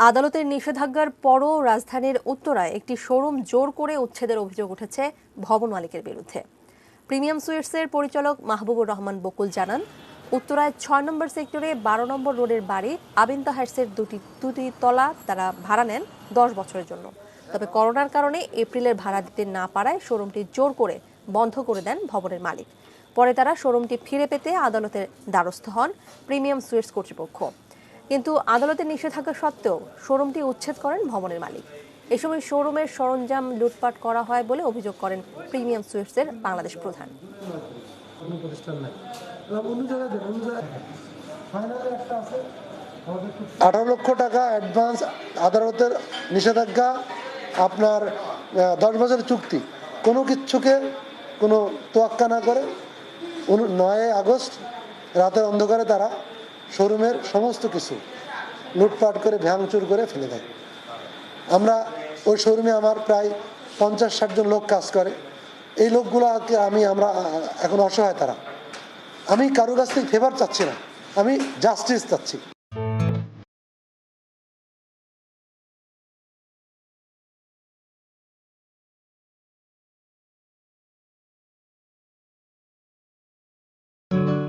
আদালতের নিষেধাজ্ঞার পরও রাজধানীর উত্তরায় একটি শোরুম জোর করে উচ্ছেদের অভিযোগ উঠেছে ভবন মালিকের বিরুদ্ধে। প্রিমিয়াম সুইটসের পরিচালক মাহবুবুর রহমান বকুল জানান, উত্তরায় ৬ নম্বর সেক্টরে ১২ নম্বর রোডের বাড়ি আবিন তাহার্সের দুটি তলা তারা ভাড়া নেন ১০ বছরের জন্য। তবে করোনার কারণে এপ্রিলের ভাড়া দিতে না পারায় শোরুমটি জোর করে বন্ধ করে দেন ভবনের মালিক। পরে তারা শোরুমটি ফিরে পেতে আদালতের দ্বারস্থ হন প্রিমিয়াম সুইটস কর্তৃপক্ষ। কিন্তু আদালতের নিষেধাজ্ঞা সত্ত্বেও শোরুমটি উচ্ছেদ করেন ভবনের মালিক। এ সময় শোরুমের সরঞ্জাম লুটপাট করা হয় বলে অভিযোগ করেন প্রিমিয়াম সুইটসের বাংলাদেশ প্রধান। 18 লক্ষ টাকা অ্যাডভান্স, আদালতের নিষেধাজ্ঞা, আপনার 10 বছরের চুক্তি, কোনো কিচ্ছুকে কোনো তোয়াক্কা না করে 9 আগস্ট রাতের অন্ধকারে তারা শোরুমের সমস্ত কিছু লুটপাট করে ভাঙচুর করে ফেলে দেয়। আমরা ওই শোরুমে আমার প্রায় 50-60 জন লোক কাজ করে। এই লোকগুলোকে আমরা এখন অসহায়। আমি কারো কাছ থেকে ফেভার চাচ্ছি না, আমি জাস্টিস চাচ্ছি।